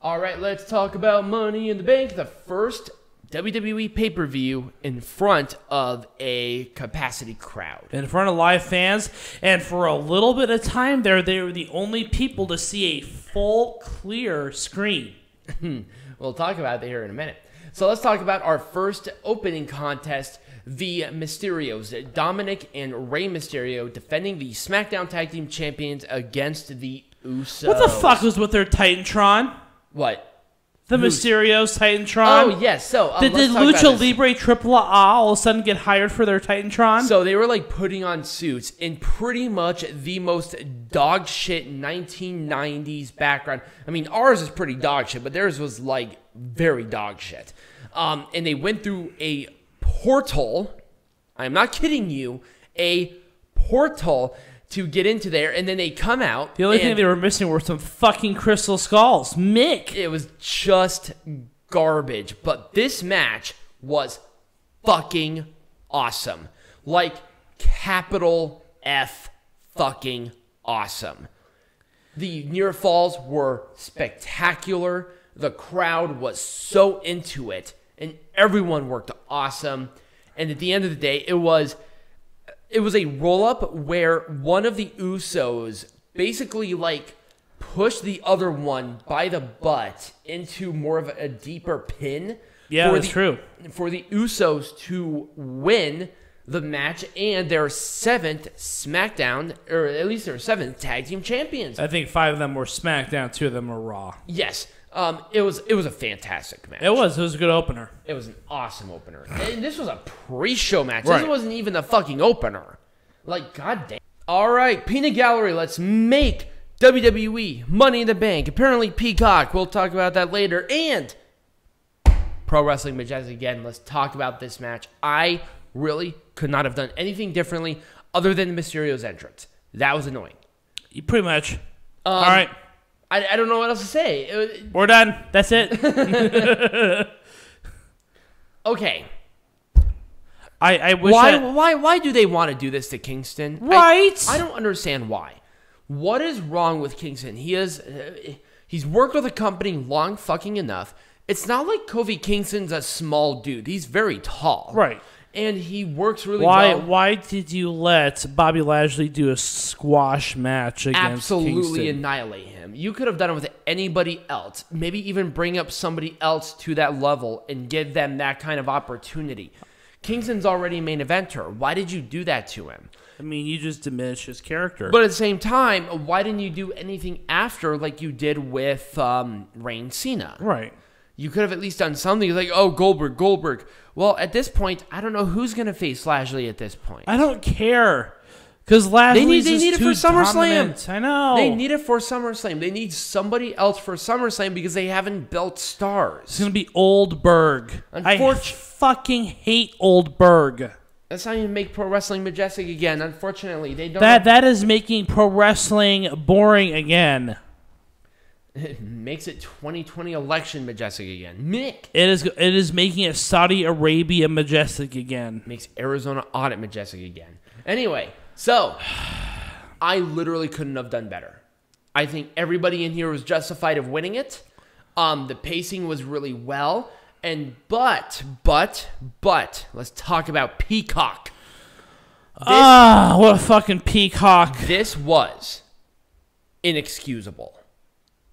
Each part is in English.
All right, let's talk about Money in the Bank, the first WWE pay-per-view in front of a capacity crowd. In front of live fans, and for a little bit of time there, they were the only people to see a full, clear screen. We'll talk about that here in a minute. So let's talk about our first opening contest, the Mysterios. Dominic and Rey Mysterio defending the SmackDown Tag Team Champions against the Usos. What the fuck was with their Titantron? What? The Mysterios Titantron? Oh, yes. So, did Lucha Libre Triple A all of a sudden get hired for their Titantron? So they were like putting on suits in pretty much the most dog shit 1990s background. I mean, ours is pretty dog shit, but theirs was like very dog shit. And they went through a portal. I'm not kidding you. A portal to get into there, and then they come out. The only thing they were missing were some fucking crystal skulls. Mick! It was just garbage. But this match was fucking awesome. Like, capital F fucking awesome. The near falls were spectacular. The crowd was so into it, and everyone worked awesome. And at the end of the day, it was a roll-up where one of the Usos basically, like, pushed the other one by the butt into more of a deeper pin. Yeah, that's true. For the Usos to win the match and their 7th SmackDown, or at least their 7th Tag Team Champions. I think 5 of them were SmackDown, 2 of them were Raw. Yes. It was a fantastic match. It was a good opener. It was an awesome opener. And this was a pre-show match. Right. This wasn't even the fucking opener. Like, goddamn. All right, Peanut Gallery, let's make WWE Money in the Bank. Apparently Peacock. We'll talk about that later. And Pro Wrestling Majestic again. Let's talk about this match. I really could not have done anything differently other than the Mysterios entrance. That was annoying. Pretty much. All right. I don't know what else to say. We're done. That's it. Okay. I wish why do they want to do this to Kingston? Right. I don't understand why. What is wrong with Kingston? He's worked with the company long fucking enough. It's not like Kofi Kingston's a small dude. He's very tall. Right. And he works really well. Why did you let Bobby Lashley do a squash match against Absolutely Kingston? Annihilate him. You could have done it with anybody else. Maybe even bring up somebody else to that level and give them that kind of opportunity. Kingston's already a main eventer. Why did you do that to him? I mean, you just diminish his character. But at the same time, why didn't you do anything after like you did with Reign Cena? Right. You could have at least done something like, oh, Goldberg. Well, at this point, I don't know who's going to face Lashley at this point. I don't care. Because Lashley's they need it for SummerSlam. I know. They need it for SummerSlam. They need somebody else for SummerSlam because they haven't built stars. It's going to be Oldberg. I fucking hate Oldberg. That's not even make Pro Wrestling Majestic again. Unfortunately, they don't. That is making pro wrestling boring again. It makes it 2020 election majestic again. Mick. It is making it Saudi Arabia majestic again. Makes Arizona audit majestic again. Anyway, so I literally couldn't have done better. I think everybody in here was justified of winning it. The pacing was really well. And but let's talk about Peacock. What a fucking Peacock. This was inexcusable.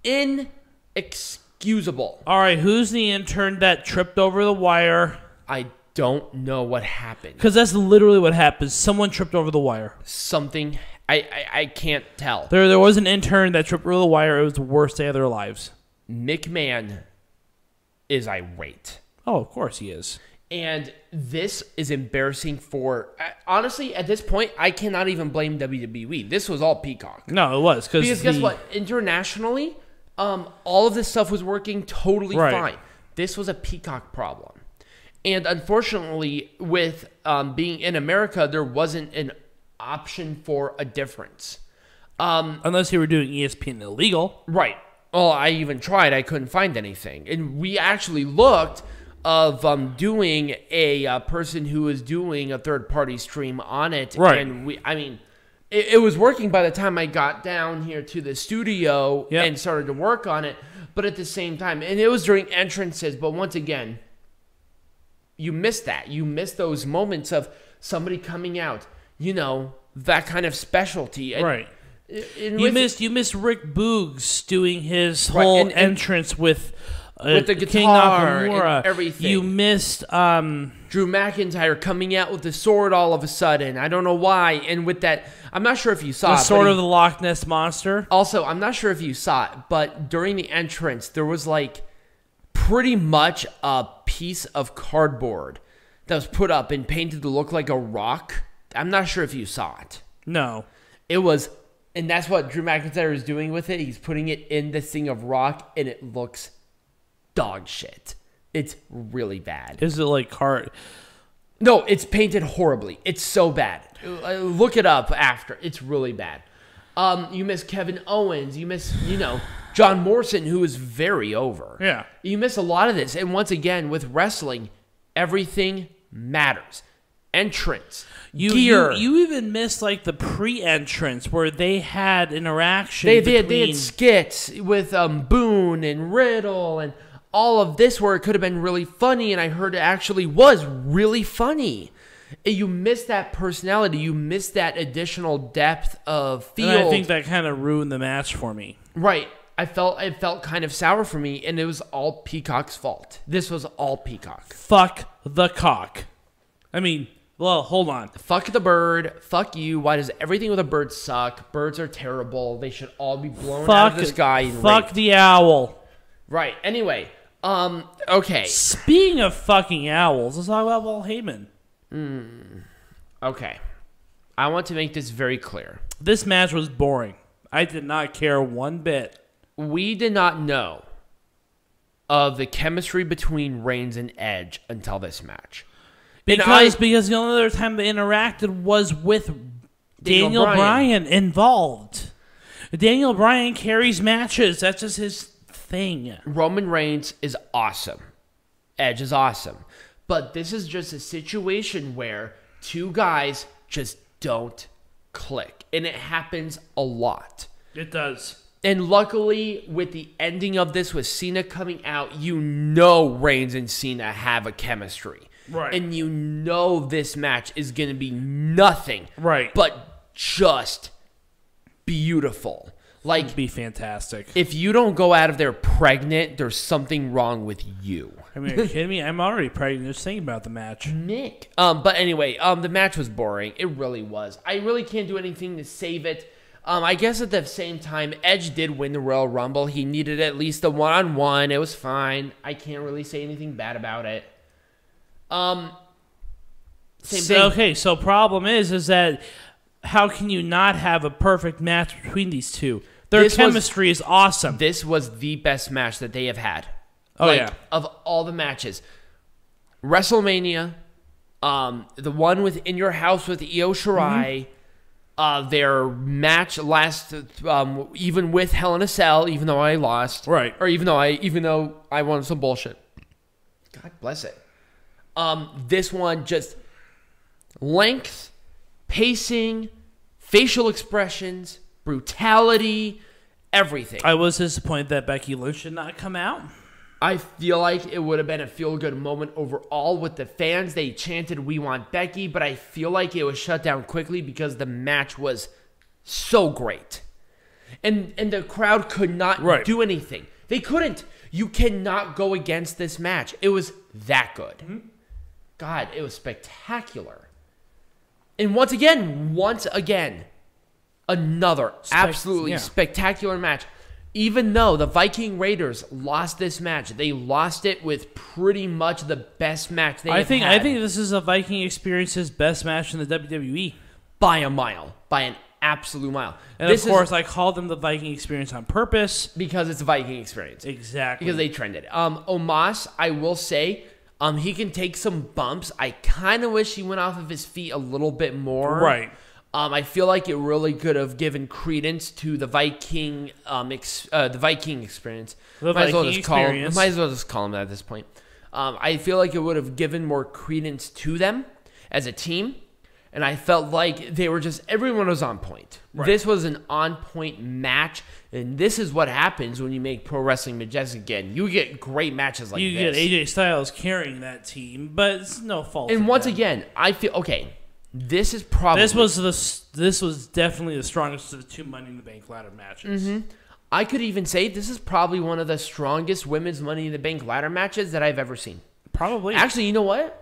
Inexcusable. All right, who's the intern that tripped over the wire? I don't know what happened. Because that's literally what happened. Someone tripped over the wire. Something. I can't tell. There was an intern that tripped over the wire. It was the worst day of their lives. McMahon is irate. Oh, of course he is. And this is embarrassing for... Honestly, at this point, I cannot even blame WWE. This was all Peacock. No, it was. Because guess what? Internationally, all of this stuff was working totally fine. This was a Peacock problem. And unfortunately, with being in America, there wasn't an option for a difference. Unless you were doing ESPN illegal. Right. Well, I even tried. I couldn't find anything. And we actually looked of doing a person who was doing a third-party stream on it. Right. And it was working by the time I got down here to the studio and started to work on it. But at the same time, and it was during entrances, but once again, you missed that. You missed those moments of somebody coming out, that kind of specialty. And, right. You missed Rick Boogs doing his whole entrance with the guitar King Nakamura. And everything. You missed Drew McIntyre coming out with the sword all of a sudden. I don't know why. And with that, I'm not sure if you saw the sword of the Loch Ness Monster. Also, I'm not sure if you saw it, but during the entrance, there was like pretty much a piece of cardboard that was put up and painted to look like a rock. I'm not sure if you saw it. No. It was, and that's what Drew McIntyre is doing with it. He's putting it in this thing of rock, and it looks dog shit. It's really bad. Is it like card? No, it's painted horribly. It's so bad. Look it up after. It's really bad. You miss Kevin Owens. You miss, John Morrison, who is very over. Yeah. You miss a lot of this. And once again, with wrestling, everything matters. Entrance, gear. You even missed like the pre-entrance where they had interaction. They had skits with Boone and Riddle and all of this where it could have been really funny, and I heard it actually was really funny. You missed that personality. You missed that additional depth of field. And I think that kind of ruined the match for me. Right. It felt kind of sour for me, and it was all Peacock's fault. This was all Peacock. Fuck the cock. I mean, well, hold on. Fuck the bird. Fuck you. Why does everything with a bird suck? Birds are terrible. They should all be blown out of the sky. And fuck raped. The owl. Right. Anyway. Okay. Speaking of fucking owls, let's talk about Paul Heyman. Okay. I want to make this very clear. This match was boring. I did not care one bit. We did not know of the chemistry between Reigns and Edge until this match. Because the only other time they interacted was with Daniel Bryan involved. Daniel Bryan carries matches. That's just his thing. Roman Reigns is awesome. Edge is awesome. But this is just a situation where two guys just don't click. And it happens a lot. It does. And luckily, with the ending of this, with Cena coming out, Reigns and Cena have a chemistry. Right. And this match is going to be nothing. Right. But just beautiful. Like, it'd be fantastic. If you don't go out of there pregnant, there's something wrong with you. I mean, are you kidding me? I'm already pregnant just thinking about the match. Nick. But anyway, the match was boring. It really was. I really can't do anything to save it. I guess at the same time, Edge did win the Royal Rumble. He needed at least a one-on-one. It was fine. I can't really say anything bad about it. Same thing. Okay, so problem is that how can you not have a perfect match between these two? Their chemistry is awesome. This was the best match that they have had. Oh, yeah. Of all the matches. WrestleMania, the one in your house with Io Shirai, their match last, even with Hell in a Cell, even though I lost. Right. Or even though I won some bullshit. God bless it. This one just length, pacing, facial expressions, brutality, everything. I was disappointed that Becky Lynch did not come out. I feel like it would have been a feel-good moment overall with the fans. They chanted, "We want Becky," but I feel like it was shut down quickly because the match was so great. And the crowd could not do anything. They couldn't. You cannot go against this match. It was that good. Mm-hmm. God, it was spectacular. And once again, another absolutely spectacular match. Even though the Viking Raiders lost this match, they lost it with pretty much the best match they have had. I think this is a Viking Experience's best match in the WWE. By a mile. By an absolute mile. And of course, I call them the Viking Experience on purpose. Because it's a Viking Experience. Exactly. Because they trended. Omos, I will say, he can take some bumps. I kind of wish he went off of his feet a little bit more. Right. I feel like it really could have given credence to the Viking, the Viking experience. Might as well just call him that at this point. I feel like it would have given more credence to them as a team, And I felt like everyone was on point. Right. This was an on-point match, and this is what happens when you make pro wrestling majestic again. You get great matches like this. You get AJ Styles carrying that team, but it's no fault. And of once them. again, I feel, okay, this is probably... This was definitely the strongest of the 2 Money in the Bank ladder matches. Mm-hmm. I could even say this is probably one of the strongest women's Money in the Bank ladder matches that I've ever seen. Probably. Actually, you know what?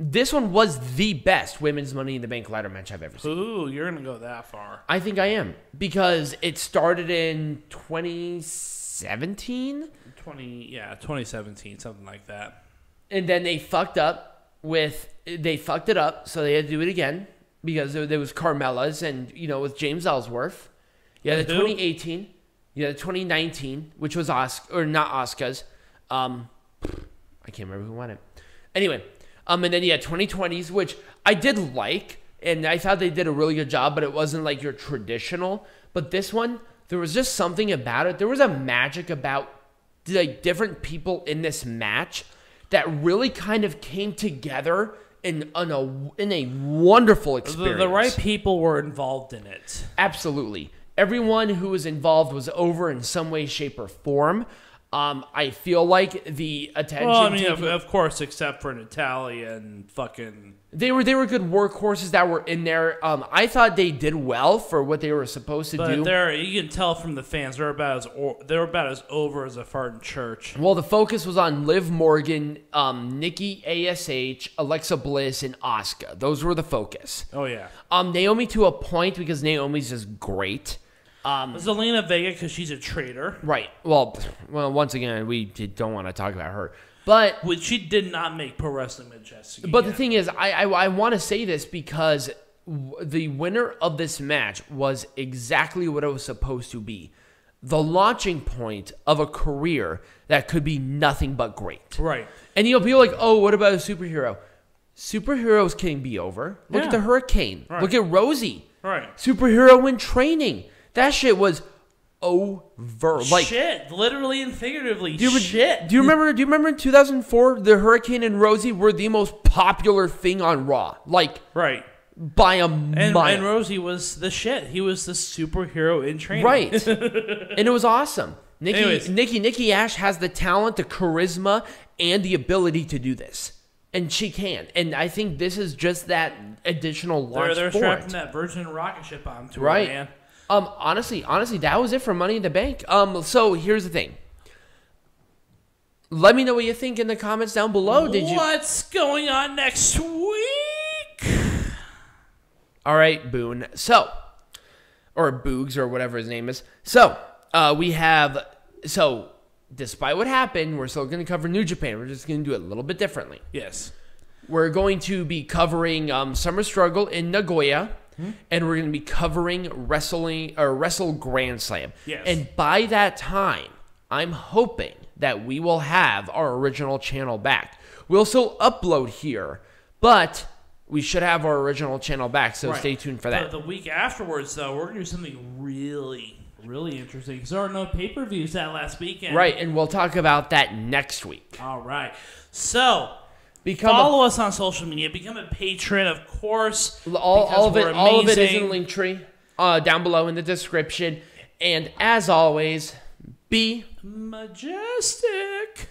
This one was the best women's Money in the Bank ladder match I've ever seen. Ooh, you're going to go that far. I think I am. Because it started in 2017? 2017, something like that. And then they fucked it up, so they had to do it again. Because there was Carmella's and, with James Ellsworth. Yeah, the 2018. Yeah, the 2019, which was not Asuka's. I can't remember who won it. Anyway... and then 2020s, which I did like, and I thought they did a really good job, but it wasn't like your traditional. But this one, there was just something about it. There was a magic about different people in this match that really kind of came together in a wonderful experience. The right people were involved in it. Absolutely. Everyone who was involved was over in some way, shape, or form. I feel like the attention... Well, I mean, of course, except for Natalya and fucking... They were good workhorses that were in there. I thought they did well for what they were supposed to do. But you can tell from the fans, they're about as over as a fart in church. Well, the focus was on Liv Morgan, Nikki ASH, Alexa Bliss, and Asuka. Those were the focus. Oh, yeah. Naomi to a point, because Naomi's just great. Zelina Vega, because she's a traitor. Right. Well, once again, we don't want to talk about her. But she did not make pro wrestling majestic. But the thing is, I want to say this because the winner of this match was exactly what it was supposed to be. The launching point of a career that could be nothing but great. Right. And people are like, oh, what about a superhero? Superheroes can be over. Look at the Hurricane. Right. Look at Rosie. Right. Superhero in training. That shit was over. Shit, literally and figuratively. Do you remember in 2004, the Hurricane and Rosie were the most popular thing on Raw? Right. By a mile. And Rosie was the shit. He was the superhero in training. Right. And it was awesome. Nikki Ash has the talent, the charisma, and the ability to do this. And she can. And I think this is just that additional launch They're strapping that Virgin rocket ship onto her, man. Honestly, that was it for Money in the Bank. So here's the thing. Let me know what you think in the comments down below. What's going on next week? All right, Boone. Or Boogs, or whatever his name is. Despite what happened, we're still going to cover New Japan. We're just going to do it a little bit differently. Yes. We're going to be covering Summer Struggle in Nagoya. And we're going to be covering Wrestle Grand Slam. Yes. And by that time, I'm hoping that we will have our original channel back. We'll still upload here, but we should have our original channel back, so stay tuned for that. But the week afterwards, though, we're going to do something really, really interesting, because there are no pay-per-views that last weekend. Right, and we'll talk about that next week. All right. So... Follow us on social media. Become a patron, of course. All of it is in the link tree down below in the description. And as always, be majestic.